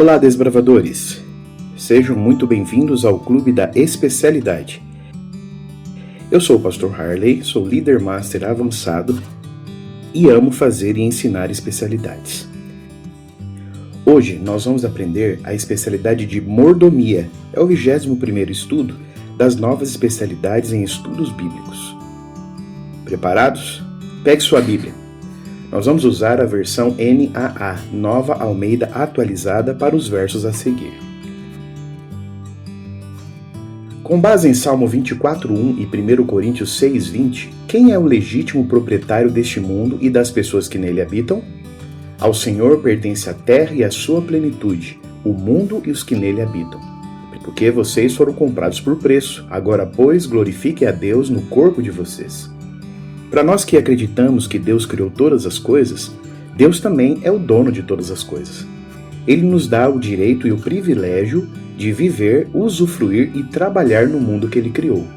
Olá, desbravadores! Sejam muito bem-vindos ao Clube da Especialidade. Eu sou o Pastor Harley, sou líder master avançado e amo fazer e ensinar especialidades. Hoje nós vamos aprender a especialidade de mordomia. É o 21º estudo das novas especialidades em estudos bíblicos. Preparados? Pegue sua Bíblia. Nós vamos usar a versão NAA, Nova Almeida Atualizada, para os versos a seguir. Com base em Salmo 24:1 e 1 Coríntios 6:20, quem é o legítimo proprietário deste mundo e das pessoas que nele habitam? Ao Senhor pertence a terra e a sua plenitude, o mundo e os que nele habitam. Porque vocês foram comprados por preço, agora, pois, glorifiquem a Deus no corpo de vocês. Para nós que acreditamos que Deus criou todas as coisas, Deus também é o dono de todas as coisas. Ele nos dá o direito e o privilégio de viver, usufruir e trabalhar no mundo que Ele criou.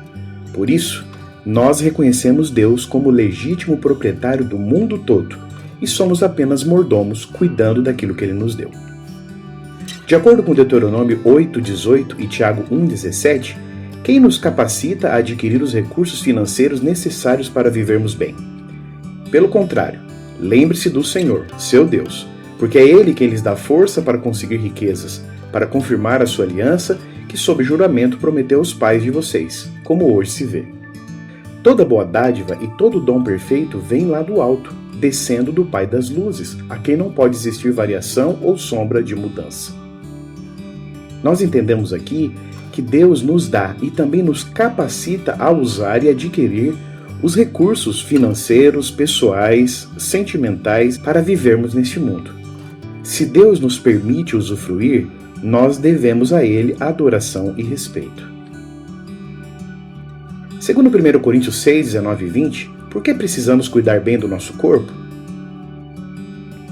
Por isso, nós reconhecemos Deus como legítimo proprietário do mundo todo e somos apenas mordomos cuidando daquilo que Ele nos deu. De acordo com Deuteronômio 8:18 e Tiago 1:17, quem nos capacita a adquirir os recursos financeiros necessários para vivermos bem? Pelo contrário, lembre-se do Senhor, seu Deus, porque é Ele quem lhes dá força para conseguir riquezas, para confirmar a sua aliança que sob juramento prometeu aos pais de vocês, como hoje se vê. Toda boa dádiva e todo dom perfeito vem lá do alto, descendo do Pai das luzes, a quem não pode existir variação ou sombra de mudança. Nós entendemos aqui que Deus nos dá e também nos capacita a usar e adquirir os recursos financeiros, pessoais, sentimentais para vivermos neste mundo. Se Deus nos permite usufruir, nós devemos a Ele adoração e respeito. Segundo 1 Coríntios 6:19 e 20, por que precisamos cuidar bem do nosso corpo?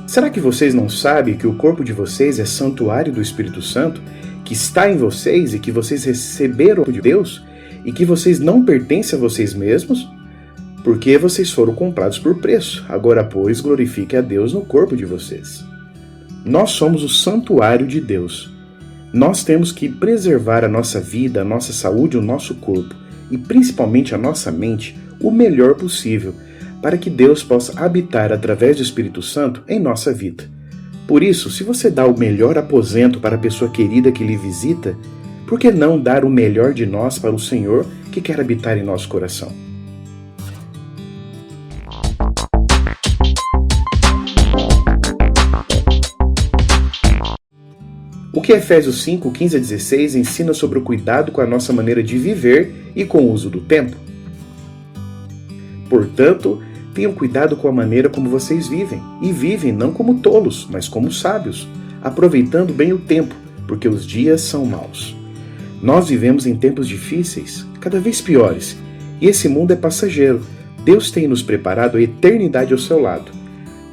Será que vocês não sabem que o corpo de vocês é santuário do Espírito Santo, que está em vocês e que vocês receberam de Deus e que vocês não pertencem a vocês mesmos? Porque vocês foram comprados por preço. Agora, pois, glorifiquem a Deus no corpo de vocês. Nós somos o santuário de Deus. Nós temos que preservar a nossa vida, a nossa saúde, o nosso corpo e principalmente a nossa mente o melhor possível para que Deus possa habitar através do Espírito Santo em nossa vida. Por isso, se você dá o melhor aposento para a pessoa querida que lhe visita, por que não dar o melhor de nós para o Senhor que quer habitar em nosso coração? O que Efésios 5:15-16 ensina sobre o cuidado com a nossa maneira de viver e com o uso do tempo? Portanto, tenham cuidado com a maneira como vocês vivem, e vivem não como tolos, mas como sábios, aproveitando bem o tempo, porque os dias são maus. Nós vivemos em tempos difíceis, cada vez piores, e esse mundo é passageiro. Deus tem nos preparado a eternidade ao seu lado.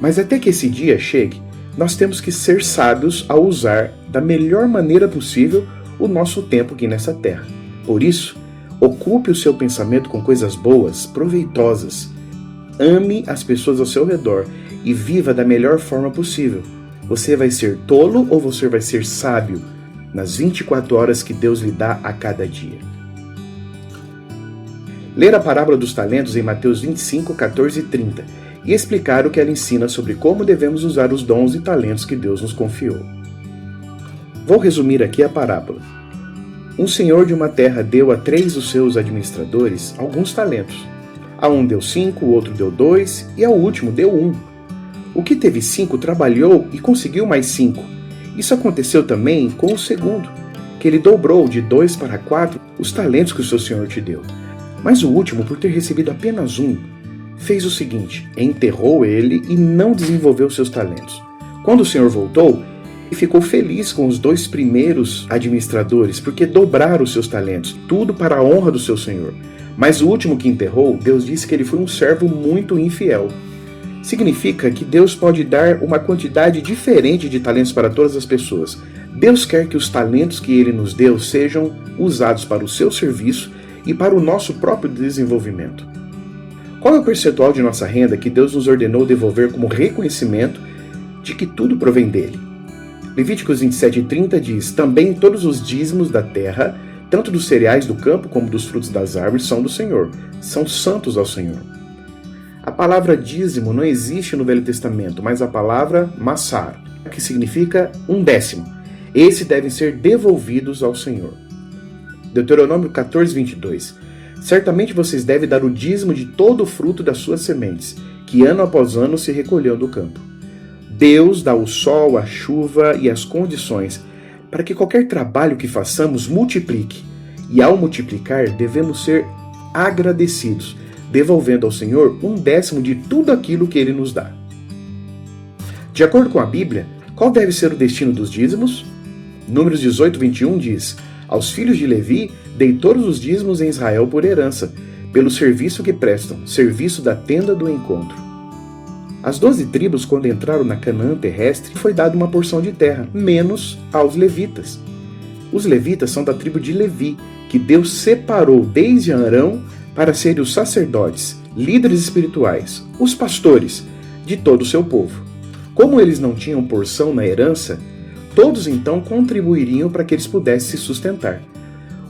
Mas até que esse dia chegue, nós temos que ser sábios ao usar da melhor maneira possível o nosso tempo aqui nessa terra. Por isso, ocupe o seu pensamento com coisas boas, proveitosas. Ame as pessoas ao seu redor e viva da melhor forma possível. Você vai ser tolo ou você vai ser sábio nas 24 horas que Deus lhe dá a cada dia? Ler a parábola dos talentos em Mateus 25, 14 e 30 e explicar o que ela ensina sobre como devemos usar os dons e talentos que Deus nos confiou. Vou resumir aqui a parábola. Um senhor de uma terra deu a 3 dos seus administradores alguns talentos. A um deu 5, o outro deu 2 e ao último deu 1. O que teve 5 trabalhou e conseguiu mais 5. Isso aconteceu também com o segundo, que ele dobrou de 2 para 4 os talentos que o seu senhor te deu. Mas o último, por ter recebido apenas 1, fez o seguinte: enterrou ele e não desenvolveu seus talentos. Quando o senhor voltou, ele ficou feliz com os 2 primeiros administradores, porque dobraram os seus talentos, tudo para a honra do seu senhor. Mas o último que enterrou, Deus disse que ele foi um servo muito infiel. Significa que Deus pode dar uma quantidade diferente de talentos para todas as pessoas. Deus quer que os talentos que Ele nos deu sejam usados para o seu serviço e para o nosso próprio desenvolvimento. Qual é o percentual de nossa renda que Deus nos ordenou devolver como reconhecimento de que tudo provém dele? Levíticos 27:30 diz: também todos os dízimos da terra, tanto dos cereais do campo como dos frutos das árvores, são do Senhor, são santos ao Senhor. A palavra dízimo não existe no Velho Testamento, mas a palavra massar, que significa 1/10. Esses devem ser devolvidos ao Senhor. Deuteronômio 14:22. Certamente vocês devem dar o dízimo de todo o fruto das suas sementes, que ano após ano se recolheu do campo. Deus dá o sol, a chuva e as condições para que qualquer trabalho que façamos multiplique. E ao multiplicar, devemos ser agradecidos, devolvendo ao Senhor 1/10 de tudo aquilo que Ele nos dá. De acordo com a Bíblia, qual deve ser o destino dos dízimos? Números 18:21 diz: aos filhos de Levi dei todos os dízimos em Israel por herança, pelo serviço que prestam, serviço da tenda do encontro. As 12 tribos, quando entraram na Canaã terrestre, foi dada uma porção de terra, menos aos levitas. Os levitas são da tribo de Levi, que Deus separou desde Arão para serem os sacerdotes, líderes espirituais, os pastores de todo o seu povo. Como eles não tinham porção na herança, todos então contribuiriam para que eles pudessem se sustentar.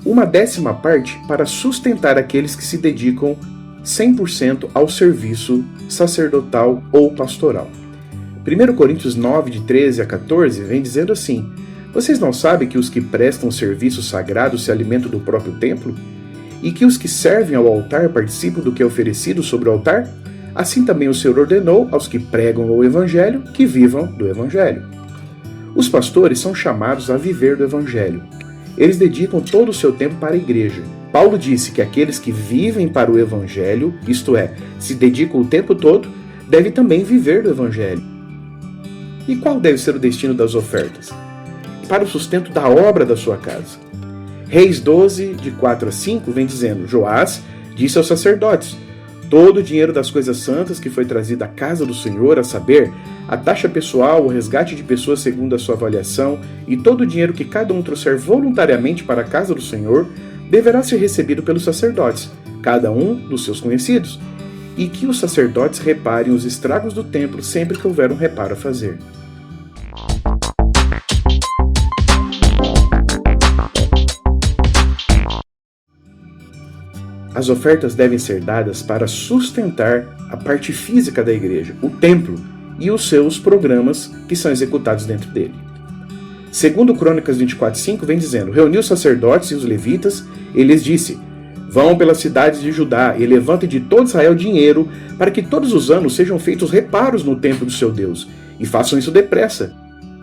Uma 10ª parte para sustentar aqueles que se dedicam 100% ao serviço sacerdotal ou pastoral. 1 Coríntios 9, de 13 a 14, vem dizendo assim: vocês não sabem que os que prestam serviço sagrado se alimentam do próprio templo? E que os que servem ao altar participam do que é oferecido sobre o altar? Assim também o Senhor ordenou aos que pregam o Evangelho que vivam do Evangelho. Os pastores são chamados a viver do Evangelho. Eles dedicam todo o seu tempo para a igreja. Paulo disse que aqueles que vivem para o Evangelho, isto é, se dedicam o tempo todo, devem também viver do Evangelho. E qual deve ser o destino das ofertas? Para o sustento da obra da sua casa. Reis 12, de 4 a 5, vem dizendo: Joás disse aos sacerdotes: todo o dinheiro das coisas santas que foi trazido à casa do Senhor, a saber, a taxa pessoal, o resgate de pessoas segundo a sua avaliação, e todo o dinheiro que cada um trouxer voluntariamente para a casa do Senhor, deverá ser recebido pelos sacerdotes, cada um dos seus conhecidos, e que os sacerdotes reparem os estragos do templo sempre que houver um reparo a fazer. As ofertas devem ser dadas para sustentar a parte física da igreja, o templo, e os seus programas que são executados dentro dele. Segundo Crônicas 24:5 vem dizendo: reuniu os sacerdotes e os levitas, e lhes disse: vão pelas cidades de Judá e levantem de todo Israel dinheiro, para que todos os anos sejam feitos reparos no templo do seu Deus, e façam isso depressa.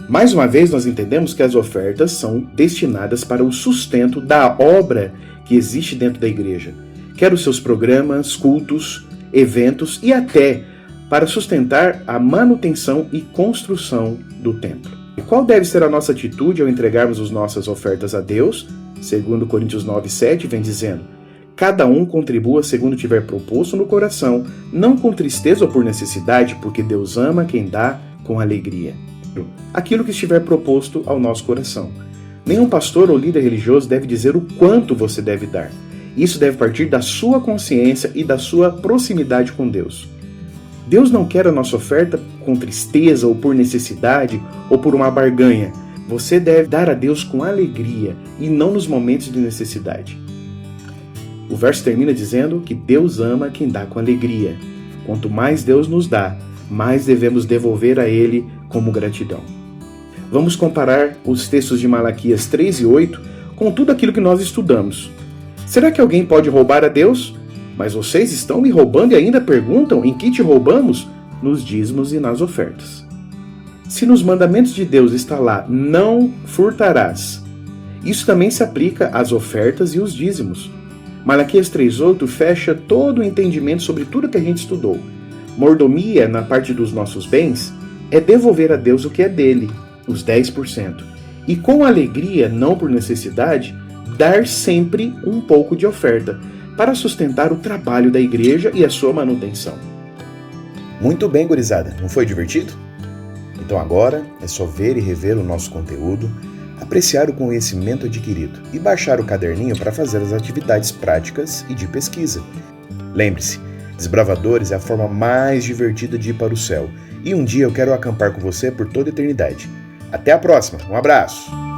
Mais uma vez nós entendemos que as ofertas são destinadas para o sustento da obra que existe dentro da igreja, quer os seus programas, cultos, eventos e até para sustentar a manutenção e construção do templo. E qual deve ser a nossa atitude ao entregarmos as nossas ofertas a Deus? Segundo Coríntios 9:7 vem dizendo: cada um contribua segundo tiver proposto no coração, não com tristeza ou por necessidade, porque Deus ama quem dá com alegria. Aquilo que estiver proposto ao nosso coração. Nenhum pastor ou líder religioso deve dizer o quanto você deve dar. Isso deve partir da sua consciência e da sua proximidade com Deus. Deus não quer a nossa oferta com tristeza ou por necessidade ou por uma barganha. Você deve dar a Deus com alegria e não nos momentos de necessidade. O verso termina dizendo que Deus ama quem dá com alegria. Quanto mais Deus nos dá, mais devemos devolver a Ele como gratidão. Vamos comparar os textos de Malaquias 3 e 8 com tudo aquilo que nós estudamos. Será que alguém pode roubar a Deus? Mas vocês estão me roubando e ainda perguntam em que te roubamos? Nos dízimos e nas ofertas. Se nos mandamentos de Deus está lá, não furtarás, isso também se aplica às ofertas e os dízimos. Malaquias 3:8 fecha todo o entendimento sobre tudo que a gente estudou. Mordomia, na parte dos nossos bens, é devolver a Deus o que é dele, os 10%. E com alegria, não por necessidade, dar sempre um pouco de oferta, para sustentar o trabalho da igreja e a sua manutenção. Muito bem, gurizada. Não foi divertido? Então agora é só ver e rever o nosso conteúdo, apreciar o conhecimento adquirido e baixar o caderninho para fazer as atividades práticas e de pesquisa. Lembre-se, Desbravadores é a forma mais divertida de ir para o céu, e um dia eu quero acampar com você por toda a eternidade. Até a próxima, um abraço!